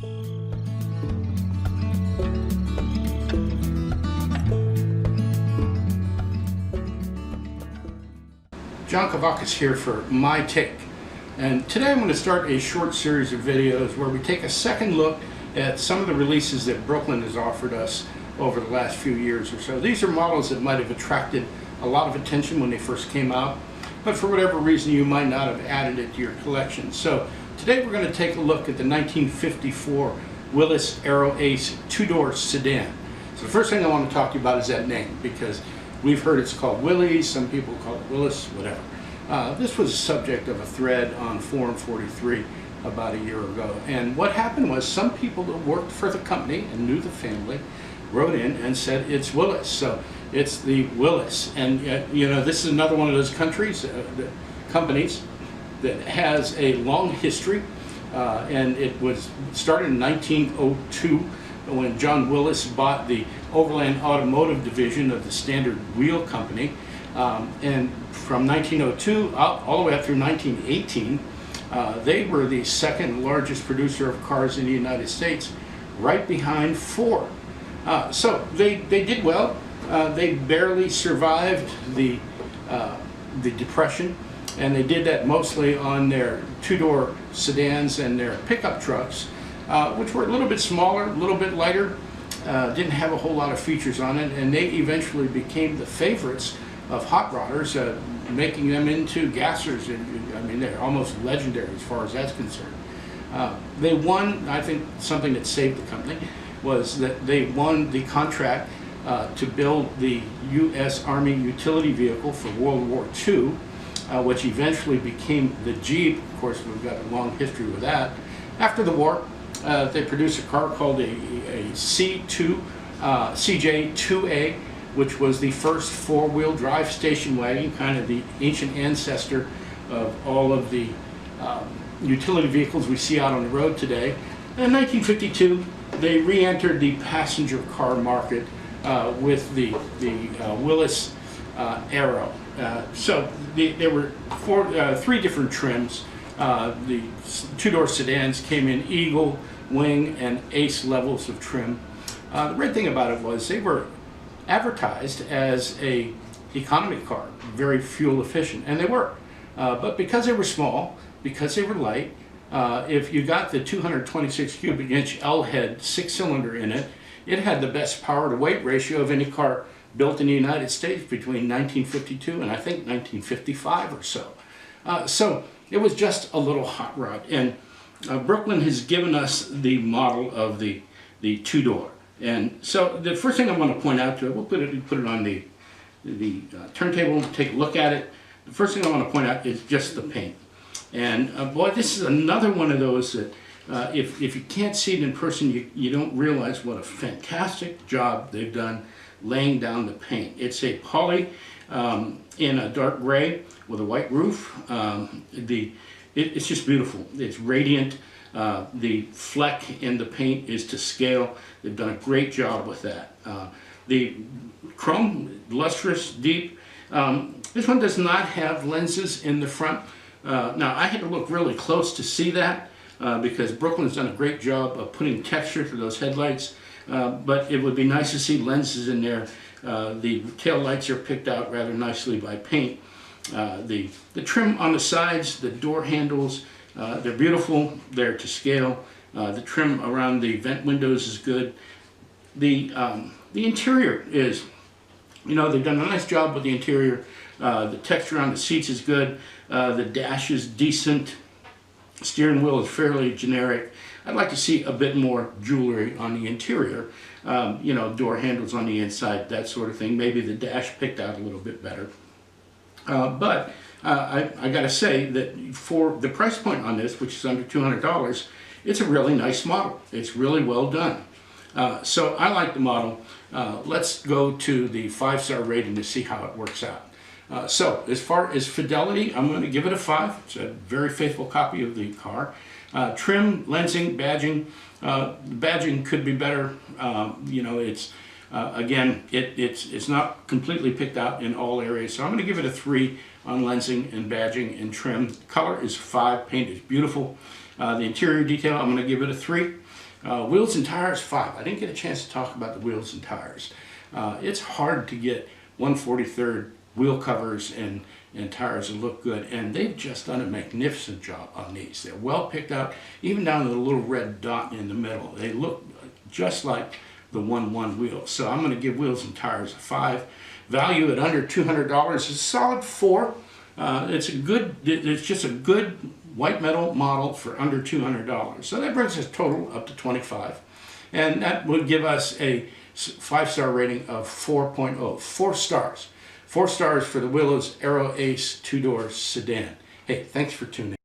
John Kavakis here for My Take, and today I'm going to start a short series of videos where we take a second look at some of the releases that Brooklin has offered us over the last few years or so. These are models that might have attracted a lot of attention when they first came out, but for whatever reason you might not have added it to your collection. So today we're going to take a look at the 1954 Willis Aero Ace two-door sedan. So the first thing I want to talk to you about is that name, because we've heard it's called Willys, some people call it Willis, whatever. This was the subject of a thread on Forum 43 about a year ago. And what happened was some people that worked for the company and knew the family wrote in and said it's Willis. So it's the Willis. And you know, this is another one of those companies that has a long history. And it was started in 1902 when John Willis bought the Overland Automotive Division of the Standard Wheel Company. And from 1902 all the way up through 1918, they were the second largest producer of cars in the United States, right behind Ford. So they did well. They barely survived the Depression, and they did that mostly on their two-door sedans and their pickup trucks, which were a little bit smaller, a little bit lighter, didn't have a whole lot of features on it, and they eventually became the favorites of hot rodders, making them into gassers. I mean, they're almost legendary as far as that's concerned. They won, I think something that saved the company was that they won the contract to build the U.S. Army utility vehicle for World War II, which eventually became the Jeep. Of course, we've got a long history with that. After the war, they produced a car called a CJ2A, which was the first four-wheel drive station wagon, kind of the ancient ancestor of all of the utility vehicles we see out on the road today. And in 1952, they re-entered the passenger car market with the Willis Aero. So there were three different trims. The two-door sedans came in Eagle, Wing, and Ace levels of trim. The great thing about it was they were advertised as a economy car, very fuel efficient, and they were. But because they were small, because they were light, if you got the 226 cubic inch L-head 6-cylinder in it, it had the best power to weight ratio of any car built in the United States between 1952 and I think 1955 or so. So it was just a little hot rod, and Brooklin has given us the model of the two-door. And so the first thing I want to point out to it, we'll put it on the turntable, take a look at it. The first thing I want to point out is just the paint. And boy, this is another one of those that if you can't see it in person, you don't realize what a fantastic job they've done laying down the paint. It's a poly in a dark gray with a white roof. It's just beautiful. It's radiant. The fleck in the paint is to scale. They've done a great job with that. The chrome, lustrous, deep. This one does not have lenses in the front. Now, I had to look really close to see that because Brooklyn's done a great job of putting texture to those headlights, but it would be nice to see lenses in there. The tail lights are picked out rather nicely by paint. The trim on the sides, the door handles, they're beautiful. They're to scale. The trim around the vent windows is good. The interior is, you know, they've done a nice job with the interior. The texture on the seats is good. The dash is decent. Steering wheel is fairly generic. I'd like to see a bit more jewelry on the interior. You know, door handles on the inside, that sort of thing. Maybe the dash picked out a little bit better. But I got to say that for the price point on this, which is under $200, it's a really nice model. It's really well done. So I like the model. Let's go to the 5-star rating to see how it works out. So as far as fidelity, I'm going to give it a 5. It's a very faithful copy of the car. Trim, lensing, badging. Badging could be better. You know, it's again, it's not completely picked out in all areas. So I'm going to give it a 3 on lensing and badging and trim. Color is 5. Paint is beautiful. The interior detail, I'm going to give it a 3. Wheels and tires, 5. I didn't get a chance to talk about the wheels and tires. It's hard to get 1/43 wheel covers and tires that look good, and they've just done a magnificent job on these. They're well picked out, even down to the little red dot in the middle. They look just like the 1/1 wheels. So I'm going to give wheels and tires a 5. Value at under $200 is a solid 4. It's just a good white metal model for under $200. So that brings us total up to 25. And that would give us a 5-star rating of 4.0, 4 stars. 4 stars for the Willis Aero Ace 2-door sedan. Hey, thanks for tuning in.